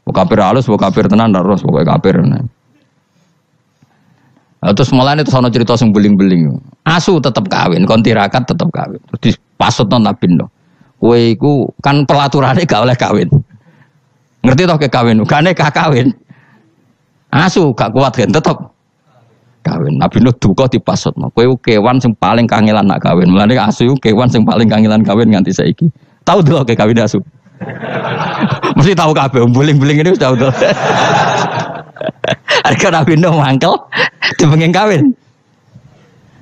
Kafir halus, kafir tenan terus pokoke kafir. Terus mulane itu ana cerita sing beling-beling. Asu tetep kawin, kon tirakat tetep kawin. Terus dipasutno Nabi Nuh. Kowe iku kan pelaturane gak oleh kawin. Ngerti toh ke kawin, gak nekah kawin. Asu gak kuat kan tetep kawin. Nabi Nuh duka dipasutno. Kowe kewan sing paling kangelan nak kawin. Mulane asu kewan sing paling kangelan kawin nganti saiki. Tahu dulu ke kawin asu. Mesti tahu kabeh, beling-beling ini sudah tahu. Harga Nabi Nuh mangkel dipengen kawin.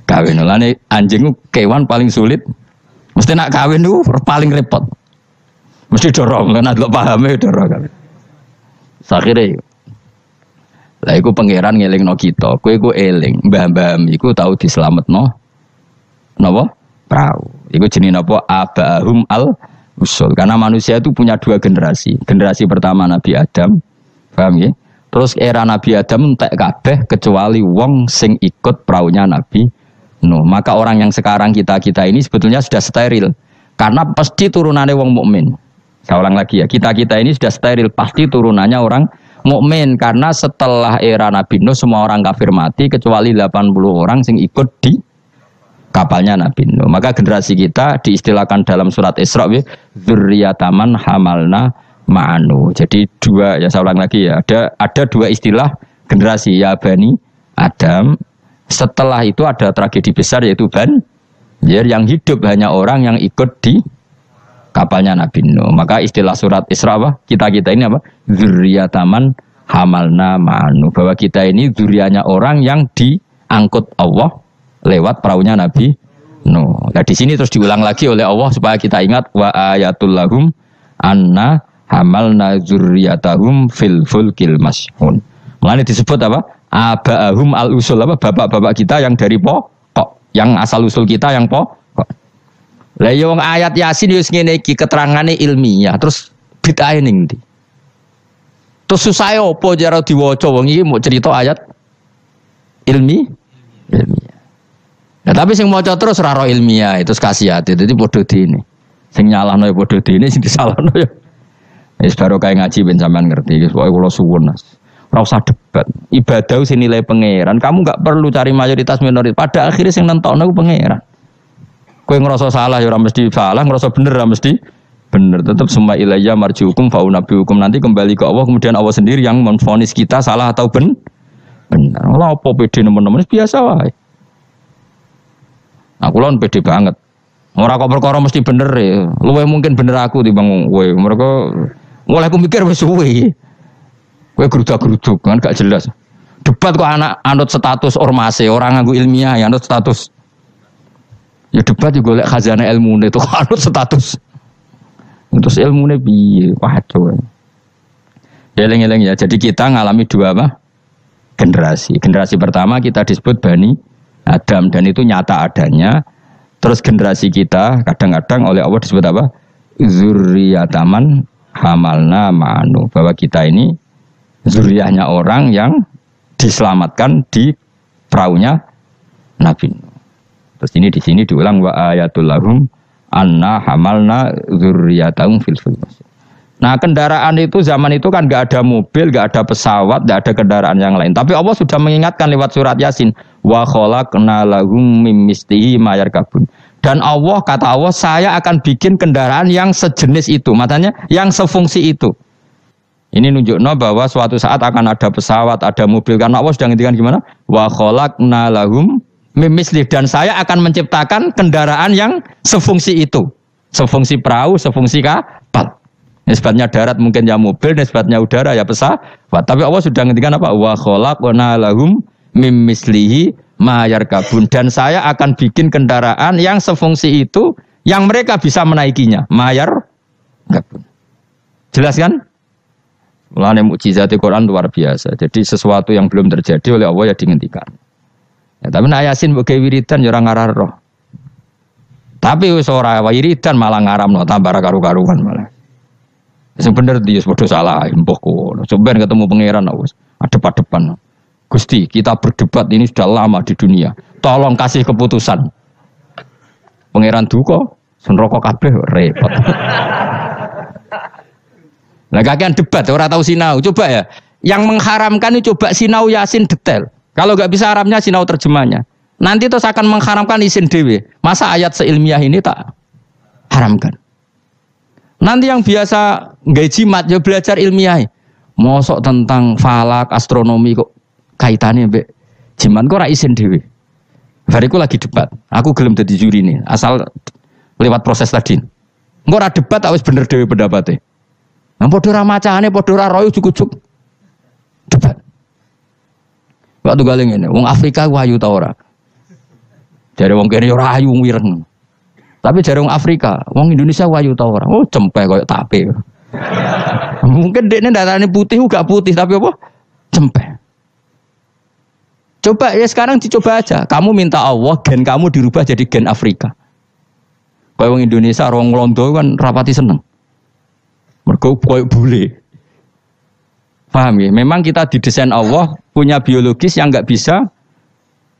Kawin lane anjing kewan paling sulit. Mesti nak kawin itu paling repot. Mesti dorong kan ada pahame dorong kawin. Sakhire. Lah iku pangeran ngelingno kita. Kowe iku eling, mbah-mbah iku tau dislametno. Napa? Prau. Iku jenenge napa? Abahum al-usul. Karena manusia itu punya dua generasi. Generasi pertama Nabi Adam. Paham ya? Terus era Nabi Adam entek kabeh kecuali wong sing ikut praunya Nabi Nuh. Maka orang yang sekarang kita ini sebetulnya sudah steril. Karena pasti turunannya wong mukmin. Saya ulang lagi ya, kita ini sudah steril, pasti turunannya orang mukmin. Karena setelah era Nabi Nuh semua orang kafir mati kecuali 80 orang sing ikut di kapalnya Nabi Nuh. Maka generasi kita diistilahkan dalam surat Isra, dzurriyyataman hamalna ma'anu. Jadi dua, ya saya ulang lagi ya, ada dua istilah generasi, ya Bani Adam. Setelah itu ada tragedi besar yaitu Banjir, yang hidup hanya orang yang ikut di kapalnya Nabi Nuh. Maka istilah surat Isra apa? Kita ini apa? Dzurriyyataman hamalna ma'anu. Bahwa kita ini dzurriyyahnya orang yang diangkut Allah lewat perahunya Nabi Nuh. Nah di sini terus diulang lagi oleh Allah supaya kita ingat wa ayatul lahum anna hamalna dzurriyyatahum fil fulkil mashhun. Mulane disebut apa? Abahum al-usul, apa? Bapak-bapak kita yang dari pokok, yang asal usul kita yang pokok. Lah yo ayat Yasin yo ngene iki keterangane ilmiah, terus bid'ah ning ndi? Terus susah opo jare diwaca wong iki mau cerita ayat ilmiah. Nah, tapi sing maca terus ora ro ilmiah itu kasiat. Dadi padha dene. Sing nyalahno ya padha dene, sing disalahno ya. Wis baru kae ngaji ben sampean ngerti. Wis pokoke kula suwun Mas. Ora usah debat. Ibadah sing nilai pangeran. Kamu enggak perlu cari mayoritas minoritas. Pada akhirnya sing nentokno ku pangeran. Kowe ngerasa salah ya ora mesti salah, ngerasa bener ora mesti bener. Tetap semua ilayya marjiukum fa unabbiukum, nanti kembali ke Allah, kemudian Allah sendiri yang memvonis kita salah atau benar. Ora apa pede nemen-nemen biasa wae. Aku lon pede banget. Ora kok perkara mesti bener ya. Luwih mungkin bener aku timbang kowe. Mereka mulai aku mikir wis suwe. Kowe gerudak-geruduk kan gak jelas. Debat kok anak anut status ormase, orang nganggo ilmiah ya anut status. Ya debat juga golek khazanah ilmune itu anut status. Terus ilmune piye? Waduh. Eling-eling ya. Jadi kita ngalami dua apa? Generasi. Generasi pertama kita disebut Bani Adam dan itu nyata adanya. Terus generasi kita kadang-kadang oleh Allah disebut apa? Dzurriyyataman hamalna ma'anu. Bahwa kita ini zuriyahnya orang yang diselamatkan di perahunya Nabi Nuh. Terus ini di sini diulang wa ayatul lahum anna hamalna dzurriyyatahum fil fulk. Nah, kendaraan itu zaman itu kan enggak ada mobil, enggak ada pesawat, enggak ada kendaraan yang lain. Tapi Allah sudah mengingatkan lewat surat Yasin wa khalaqna lahum mim mislihi ma yarkabun. Dan Allah kata Allah, saya akan bikin kendaraan yang sejenis itu, makanya yang sefungsi itu. Ini nunjukno bahwa suatu saat akan ada pesawat, ada mobil. Karena Allah sudah ngintikan gimana? Wa khalaqna lahum mim mislihi, dan saya akan menciptakan kendaraan yang sefungsi itu. Sefungsi perahu, sefungsi kapal. Nisbatnya darat mungkin ya mobil, nisbatnya udara ya pesawat. Tapi Allah sudah ngintikan apa? Wa khalaqna lahum mim mislihi ma yarkabun, dan saya akan bikin kendaraan yang sefungsi itu yang mereka bisa menaikinya. Ma yarkabun. Jelas kan? Mulane mukjizat Al-Qur'an luar biasa. Jadi sesuatu yang belum terjadi oleh Allah ya dihentikan. Ya, tapi nek Yasin mbok wiridan ya ora ngarah roh. Tapi wis ora wiridan malah ngaramno tambah karu-karuan malah. Sing bener dia padha salah mbah kono. Sampeyan ketemu pangeran wis adep-adepan. Gusti, kita berdebat ini sudah lama di dunia. Tolong kasih keputusan. Pangeran duka, sen rokok kabeh repot. Lah kakean debat ora tahu sinau. Coba ya. Yang mengharamkan itu coba sinau Yasin detail. Kalau enggak bisa Arabnya sinau terjemahnya. Nanti terus akan mengharamkan isin dewe. Masa ayat seilmiah ini tak haramkan. Nanti yang biasa nggak jimat ya belajar ilmiah. Mosok tentang falak, astronomi kok kaitannya mbek jimat kok ora isin dhewe. Bariku lagi debat. Aku gelem dadi juri nih, asal lewat proses tadi. Engko ora debat wis bener dhewe pendapate. Nang padha ora macane, padha ora royo cukup debat. Waktu gale ngene, wong Afrika ku ayu ta ora? Jare wong kene ora ayu wireng. Tapi jare wong Afrika, wong Indonesia ayu ta ora? Oh, cempeh koyo tape. Mungkin dekne darahnya putih gak putih tapi apa? Cempeh. Coba ya sekarang dicoba aja. Kamu minta Allah gen kamu dirubah jadi gen Afrika. Kayak orang Indonesia, orang Londo kan rapati seneng. Mergo koyo bule. Paham ya? Memang kita didesain Allah punya biologis yang enggak bisa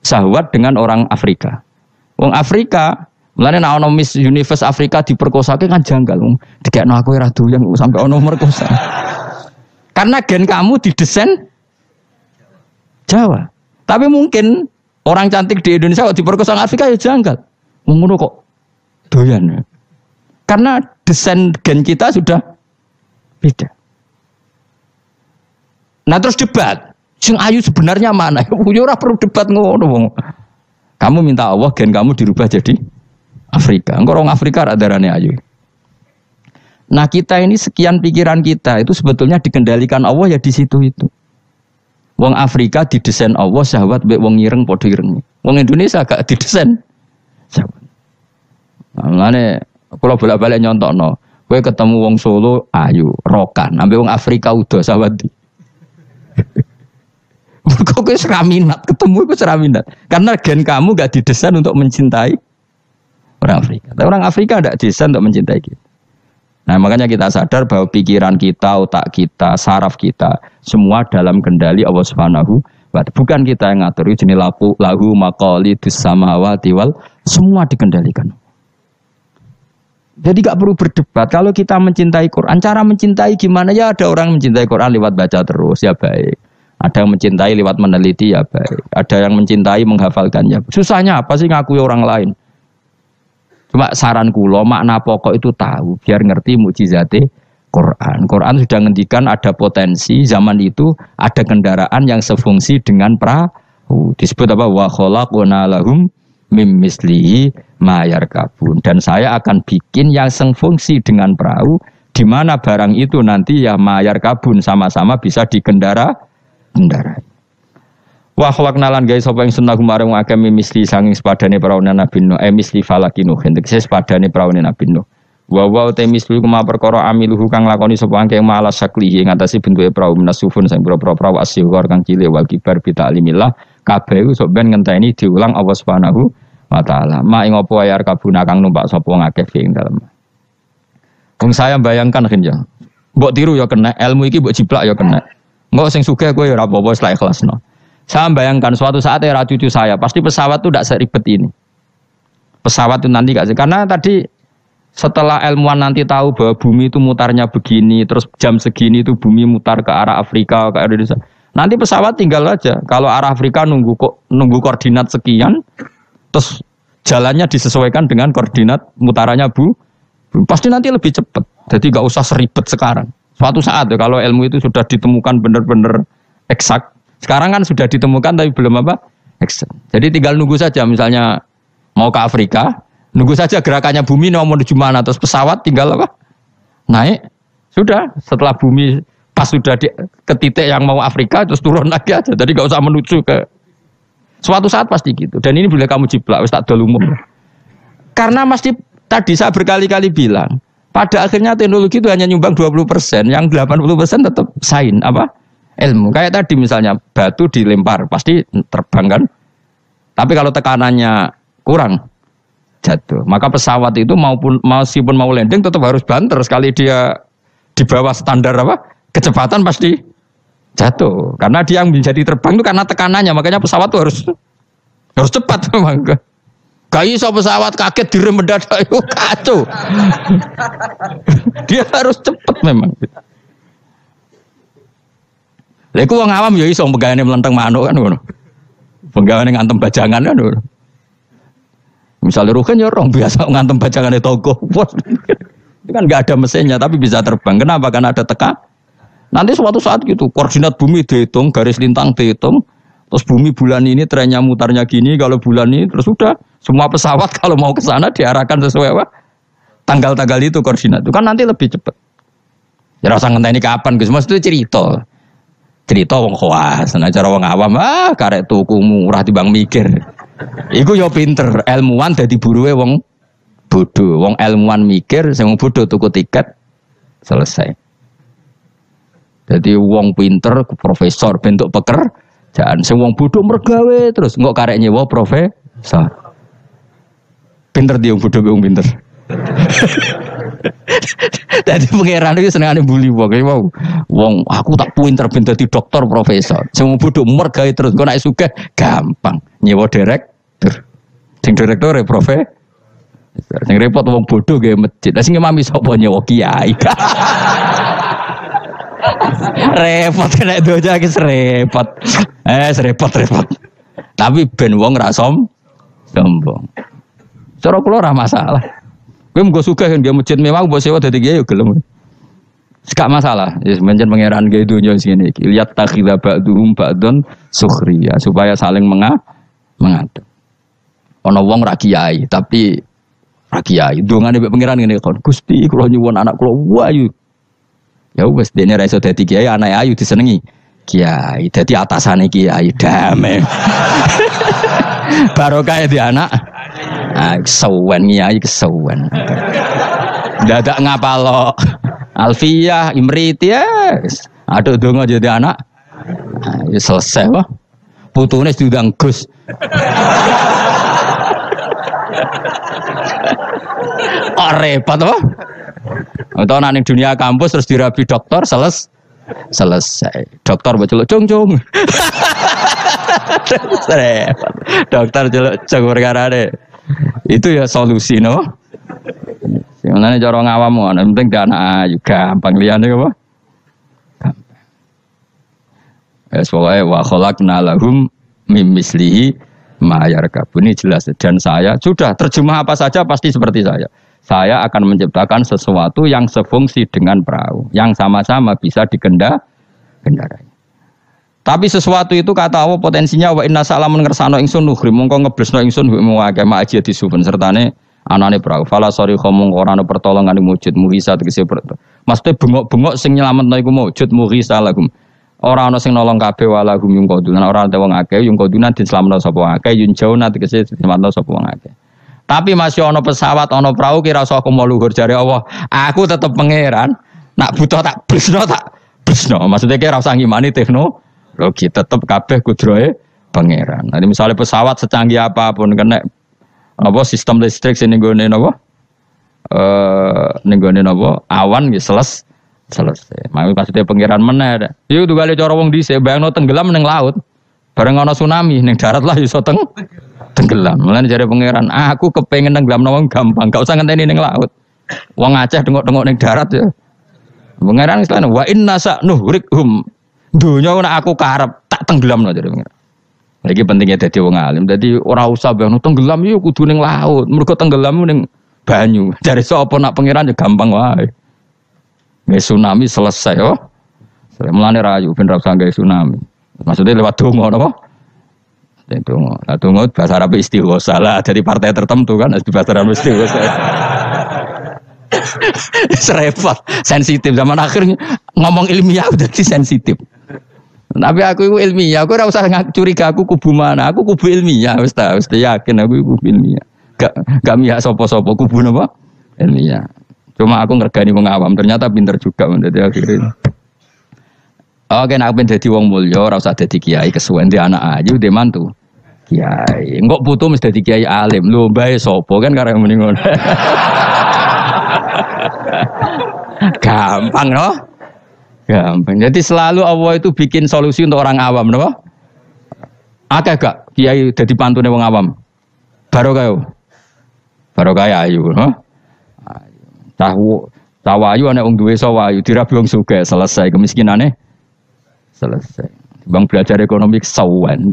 sahwat dengan orang Afrika. Wong Afrika mulane nek ana Miss Universe Afrika diperkosake kan janggal. Dikekno aku ora doyan sampai ana merkosa. Karena gen kamu didesain Jawa. Tapi mungkin orang cantik di Indonesia kok diperkosa Afrika ya janggal. Ngono kok doyan. Karena desain gen kita sudah beda. Nah terus debat. Sing ayu sebenarnya mana? Ya ora perlu debat ngono. Kamu minta Allah gen kamu dirubah jadi Afrika. Engko orang Afrika ada darane ayu. Nah kita ini sekian pikiran kita itu sebetulnya dikendalikan Allah ya di situ itu. Wong Afrika didesain Allah syahwat mbek wong ireng padha ireng. Wong Indonesia gak didesain syahwat. Mulane kula bolak-balik nyontokno, kowe ketemu wong Solo ayu, rokan, ambek wong Afrika udah syahwat. Kok kowe ora minat ketemu iku ora minat. Karena gen kamu gak didesain untuk mencintai orang Afrika. Tapi orang Afrika tidak desain untuk mencintai kita. Nah makanya kita sadar bahwa pikiran kita, otak kita, saraf kita semua dalam kendali Allah Subhanahu wa Ta'ala. Bukan kita yang ngatur. Jenis lahu maqalidus samawati wal semua dikendalikan. Jadi gak perlu berdebat. Kalau kita mencintai Quran, cara mencintai gimana? Ya ada orang mencintai Quran lewat baca terus ya baik. Ada yang mencintai lewat meneliti ya baik. Ada yang mencintai menghafalkan ya. Susahnya apa sih ngakui orang lain? Cuma saran kula makna pokok itu tahu biar ngerti mukjizate Quran. Quran sudah ngendikan ada potensi zaman itu ada kendaraan yang sefungsi dengan perahu. Disebut apa? Wa khalaqna lahum mim mislihi ma yarkabun. Dan saya akan bikin yang sefungsi dengan perahu di mana barang itu nanti ya ma yarkabun sama-sama bisa dikendarai. Wa khalaqna lan gawe sapa ing sunah marang akeh misli sanging sepadane praune Nabi Nuh misli falakinu hendak sepadane praune Nabi Nuh wa wa te misli kuma perkara amiluhu kang lakoni sapa akeh malas saklihi ing atase bentuke prau menasufun sing pira-pira prau asyghar kang cilik wal kibar bi ta'limillah kabeh sok ben ngenteni diulang Allah Subhanahu wa taala ma ing apa ayar kabuna kang numpak sapa akeh ing dalem. Wong saya bayangkan kan mbok tiru ya kena ilmu iki mbok jiplak ya kena. Engko sing sugih kowe ya ora apa-apa selek ikhlasno. Saya bayangkan suatu saat era cucu saya pasti pesawat itu tidak seribet ini. Pesawat itu nanti gak sih? Karena tadi setelah ilmuwan nanti tahu bahwa bumi itu mutarnya begini, terus jam segini itu bumi mutar ke arah Afrika, ke Indonesia. Nanti pesawat tinggal aja. Kalau arah Afrika nunggu koordinat sekian, terus jalannya disesuaikan dengan koordinat mutarannya pasti nanti lebih cepat. Jadi gak usah seribet sekarang. Suatu saat ya, kalau ilmu itu sudah ditemukan benar-benar eksak. Sekarang kan sudah ditemukan tapi belum apa? Eksak. Jadi tinggal nunggu saja misalnya mau ke Afrika, nunggu saja gerakannya bumi mau menuju mana terus pesawat tinggal apa? Naik. Sudah setelah bumi pas sudah ke titik yang mau Afrika terus turun lagi aja. Jadi enggak usah menuju ke suatu saat pasti gitu. Dan ini boleh kamu jiplak wis tak dol umum. Karena mesti tadi saya berkali-kali bilang, pada akhirnya teknologi itu hanya nyumbang 20%, yang 80% tetap sains apa? Ilmu. Kayak tadi misalnya batu dilempar pasti terbang kan. Tapi kalau tekanannya kurang jatuh. Maka pesawat itu meskipun mau landing tetap harus banter sekali dia di bawah standar apa? Kecepatan pasti jatuh. Karena dia yang menjadi terbang itu karena tekanannya. Makanya pesawat itu harus cepat memang. Gak iso pesawat kaget direm mendadak itu kacau. Dia harus cepat memang. Lha iku wong awam ya iso pegawene mlenteng manuk kan ngono. Pegawene ngantem bajangan kan ngono. Misalnya Ruhin ya orang biasa ngantem bajangane toko. Itu kan enggak ada mesinnya tapi bisa terbang. Kenapa? Karena ada teka. Nanti suatu saat gitu koordinat bumi dihitung, garis lintang dihitung, terus bumi bulan ini trennya mutarnya gini, kalau bulan ini terus sudah semua pesawat kalau mau ke sana diarahkan sesuai apa? Tanggal-tanggal itu koordinat. Itu kan nanti lebih cepat. Ya rasa ngenteni kapan Gus? Mas itu cerita. Cerita wong khawas, nah cara wong awam karek tuku murah timbang mikir. Iku yo pinter, ilmuwan dadi buruhe wong bodoh. Wong ilmuwan mikir, sing wong bodoh tuku tiket selesai. Jadi wong pinter profesor bentuk pekerjaan, sing wong bodoh mergawe terus engko karek nyewa profesor. Pinter dia wong bodoh wong pinter. Dadi pangeran iki senengane bully wong. Wong aku tak pinter ben dadi dokter profesor. Sing bodho mergawe terus kok nek sugih gampang nyewa direktur. Sing direktur e profesor. Sing repot wong bodho gawe masjid. Lah sing imami sapa nyewa kiai. Repot nek doja iki repot. Repot. Tapi ben wong ra sombong. Cara kula ora masalah. Kowe mung sugih kan dia masjid mewah mbok sewa dadi kiai yo gelem. Gak masalah. Ya menjen pangeran gawe donya sing iki. Lihat takhidha ba'dhum ba'don sukhriya supaya saling mengatur. Ana wong ra kiai tapi ra kiai. Dongane mbek pangeran ngene kon. Gusti kula nyuwun anak kula wayu. Ya wis dene ra iso dadi kiai, anake ayu disenengi. Kiai dadi atasane kiai damai. Barokah di anak. Kesuwen kiai kesuwen. Dadak ngapalo Alfiyah Imrit ya. Aduh donga jadi anak. Ya selesai wah. Putune diundang Gus. Repot wah. Atau ning dunia kampus terus dirabi dokter selesai. Dokter baceluk cung. Dokter celuk cung perkarane. Itu ya solusi no. Sebenarnya cara ngawam ana penting dia anak ayu gampang liyane apa? Gampang. Pokoke wa khalaqna lahum mim mislihi ma yarkabun ini jelas dan saya sudah terjemah apa saja pasti seperti saya. Saya akan menciptakan sesuatu yang sefungsi dengan perahu, yang sama-sama bisa dikendarai. Tapi sesuatu itu kata Allah potensinya wa inna salamun ngersano ingsun nuhri mongko ngeblesno ingsun wa kama aji disuben sertane anane perahu. Fala sori khomong ora ana pertolongan mujud muhisa tegese maksudnya bengok-bengok sing nyelametno iku mujud muhisa lahum. Ora ana sing nolong kabeh walahum yung kodunan ora ana wong akeh yung kodunan diselametno sapa akeh yung jauna tegese diselametno sapa wong akeh. Tapi masih ana pesawat ana perahu kira usah komo luhur jare Allah. Aku tetep pangeran nak butuh tak blesno. Maksudnya kira usah ngimani teknologi tetep kabeh kudrohe pangeran. Nanti misalnya pesawat secanggih apapun kena apa sistem listrik sing nggone napa? Ning gone napa? Awan nggih selesai. Maksudnya pangeran meneh. Iku tugale cara wong dhisik bayangno tenggelam ning laut. Bareng ana tsunami ning darat lah iso tenggelam. Mulane jare pangeran, aku kepengin nenggelamno wong gampang, gak usah ngenteni ning laut. Wong Aceh dengok-dengok ning darat ya. Pangeran istilahnya wa inna sa'nuhrikhum. Dunya nek aku karep tak tenggelamno jare pangeran. Iki pentingnya dadi wong alim. Dadi ora usah bayangno tenggelam yo kudu ning laut. Mergo tenggelam ning banyu. Jare sapa nak pangeran ya gampang wae. Wis tsunami selesai yo. Mulane rayu ben ra usah gawe tsunami. Maksudnya lewat donga napa? Donga. Lah donga bahasa Arab istighosa lah dari partai tertentu kan di bahasa Arab istighosa. Repot, sensitif zaman akhirnya ngomong ilmiah udah sensitif. Tapi aku itu ilmiah, aku ora usah curiga aku kubu mana, aku kubu ilmiah, wis yakin aku kubu ilmiah. Gak mihak sapa-sapa kubu napa? Ilmiah. Cuma aku ngergani wong awam, ternyata pinter juga menjadi akhirnya. Oke, nek ben dadi wong mulya ora usah dadi kiai kesuwen di anak ayu di mantu. Kiai, engko putu mesti dadi kiai alim. Lho bae sapa kan karek muni ngono. Gampang no? Gampang. Jadi selalu Allah itu bikin solusi untuk orang awam, no? Akeh gak kiai dadi pantune wong awam? Barokah ayu, no? Tahu ayu ana wong duwe sawayu dirabi wong sugih selesai kemiskinane. selesai. Bang belajar ekonomi kesawan.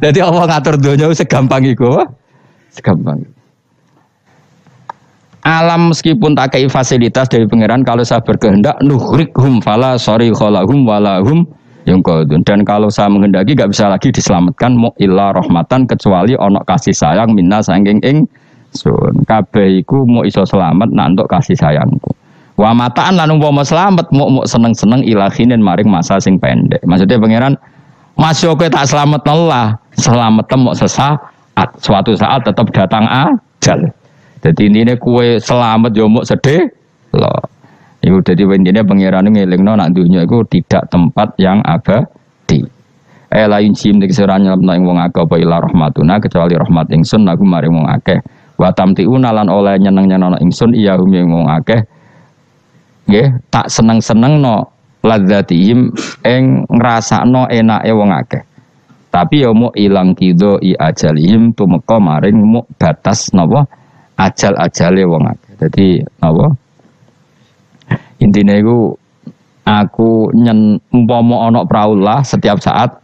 Jadi Allah ngatur dunia segampang itu, segampang. Alam meskipun tak kei fasilitas dari pangeran, kalau saya berkehendak nuhrikhum fala sorry kholahum walahum yang kodun. Dan kalau saya menghendaki gak bisa lagi diselamatkan mu illa rahmatan kecuali ono kasih sayang minna sangking sun. Kabeh iku mu iso selamat nak entuk kasih sayangku. Wa mataan lan umpama selamat mu seneng-seneng ilahinin maring masa sing pendek. Maksudnya pangeran masih oke tak selamat Allah, selamat temu sesaat, suatu saat tetap datang ajal. Jadi ini kue selamat yo muk sedih loh. Iku dadi wendine pangeran ngelingno nak dunya iku tidak tempat yang abadi. Lain sim nek sira nyelapno ing wong akeh apa ila rahmatuna kecuali rahmat ingsun aku maring wong akeh. Wa tamtiuna lan oleh nyeneng-nyenengno ingsun iya hum ing wong akeh. Nggih, tak seneng-senengno ladzatihim ing ngrasakno enake wong akeh. Tapi yo muk ilang kido i ajalihim tumeka maring muk batas napa? Ajal-ajale wong akeh. Dadi apa? Intine iku aku umpama ana praulah setiap saat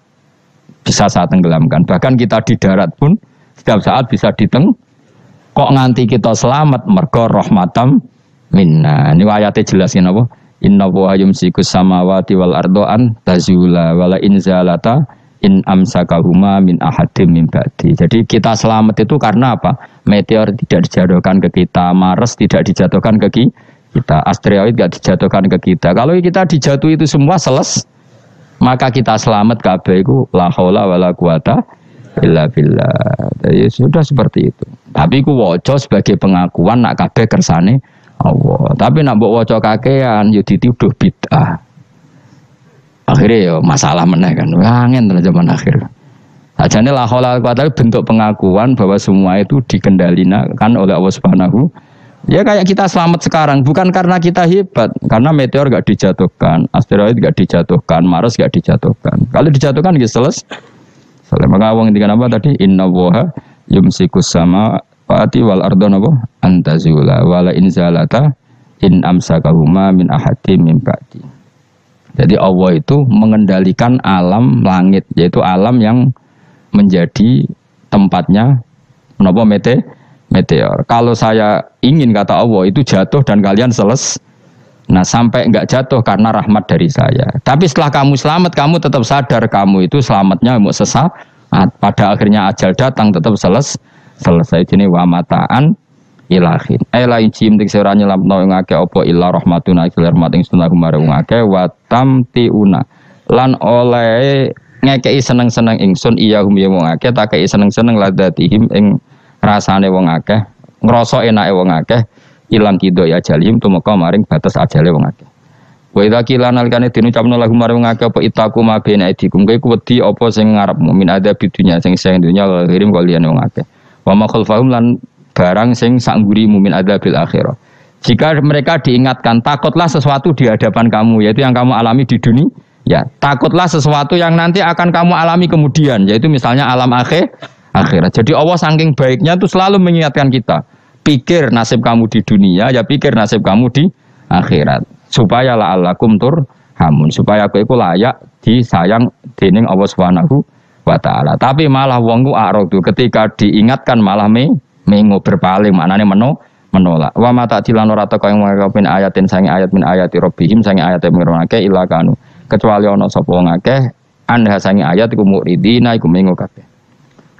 bisa saya tenggelamkan. Bahkan kita di darat pun setiap saat bisa kok nganti kita selamat mergo rahmatam minna. Ini ayatnya jelasin apa? Inna wa yumsikus samawati wal ardo an tazula wala inzalata in amsakahuma min ahadim min ba'di. Jadi kita selamat itu karena apa? Meteor tidak dijatuhkan ke kita, Mars tidak dijatuhkan ke kita, asteroid tidak dijatuhkan ke kita. Kalau kita dijatuh itu semua maka kita selamat kabeh iku la haula wala quwata illa billah. Jadi sudah seperti itu. Tapi ku waca sebagai pengakuan nak kabeh kersane Allah. Tapi nak mbok waca kakean yo dituduh bid'ah. Akhirnya ya masalah meneh kan. Angin dalam zaman akhir. Ajane la haula wala quwata bentuk pengakuan bahwa semua itu dikendalikan oleh Allah Subhanahu. Ya kayak kita selamat sekarang bukan karena kita hebat, karena meteor enggak dijatuhkan, asteroid enggak dijatuhkan, Mars enggak dijatuhkan. Kalau dijatuhkan ya selesai. Maka wong ngendikan apa tadi? Inna waha yumsikus samawati wal ardo napa antazula wala inzalata in amsakahuma min ahadim min ba'di. Jadi Allah itu mengendalikan alam langit, yaitu alam yang menjadi tempatnya menapa meteor. Kalau saya ingin kata Allah itu jatuh dan kalian nah sampai enggak jatuh karena rahmat dari saya. Tapi setelah kamu selamat, kamu tetap sadar kamu itu selamatnya mau sesaat. Pada akhirnya ajal datang tetap selesai. Ini wa mataan ilahin. Lain cim tik sira nyelamno ing akeh apa illa rahmatuna ila rahmat ing sunah marang akeh wa tamtiuna. Lan oleh ngekei seneng-seneng ingsun iya hum ya wong akeh tak kei seneng-seneng ladatihim ing rasane wong akeh, ngrasa enake wong akeh, ilang kido ya jalim tumeka maring batas ajale wong akeh. Wa idza qila nalikane dinucapno lagu maring wong akeh apa itaku mabena idikum kowe wedi apa sing ngarepmu min ada bidunya sing dunya kirim kalian wong akeh. Wa ma khalfahum lan barang sing sanggurimu min adabil akhirah. Jika mereka diingatkan takutlah sesuatu di hadapan kamu yaitu yang kamu alami di dunia, ya takutlah sesuatu yang nanti akan kamu alami kemudian yaitu misalnya alam akhirat. Jadi Allah saking baiknya itu selalu mengingatkan kita. Pikir nasib kamu di dunia, ya pikir nasib kamu di akhirat. Supaya la'allakum turhamun. Supaya kowe iku layak disayang dening Allah Subhanahu wa taala. Tapi malah wong ku a'radu ketika diingatkan malah mengo berpaling, maknane menolak. Wa mata dilan ora teko ing ngakepin ayatin sange ayat min ayati rabbihim sange ayat pengiranake ila kanu. Kecuali ana sapa wong akeh anda sange ayat iku muridina iku mengo kabeh.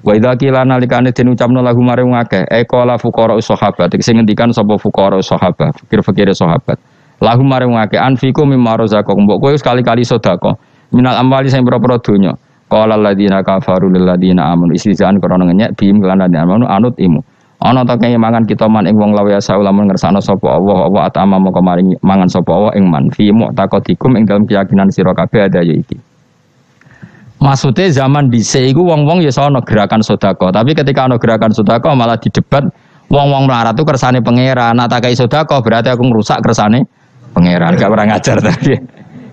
Wa idza qila nalikane den ucapno lagu mare wong akeh qala fuqara sahabat sing ngendikan sapa fuqara sahabat fikir-fikire sahabat lagu mare wong akeh anfiku mimma razaqakum mbok kowe sekali-kali sedekah minal amwali sing pira-pira donya qala alladziina kafaru lil ladziina amanu istizaan krana ngenyek bim lan amanu anut imu ana ta kaya mangan kita man ing wong lawe asa ulama ngersakno sapa Allah atama moko maring mangan sapa Allah ing man fi mu'taqadikum ing dalem keyakinan sira kabeh ada ya iki. Maksudnya zaman dhisik iku wong-wong ya sono gerakan sedekah, tapi ketika ana gerakan sedekah malah didebat wong-wong melarat itu kersane pangeran. Nah tak kai sedekah berarti aku ngrusak kersane pangeran. Gak pernah ngajar tadi.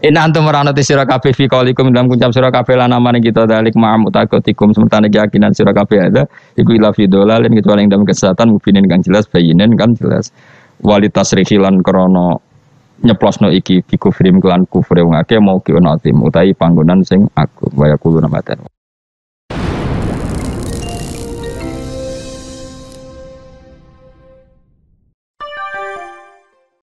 In antum maranati sira kabeh fi qaulikum dalam ucap sira kabeh lan amane kita dalik ma'am utakotikum semertane keyakinan sira kabeh ada iku ila fi dolalin kecuali ing dalam kesesatan mubinin kang jelas bayinen kan jelas walitas rihilan krana nyeplosno iki bi kufrim kelan kufre wong akeh mau ki ono tim utahi panggonan sing aku waya kulo namaten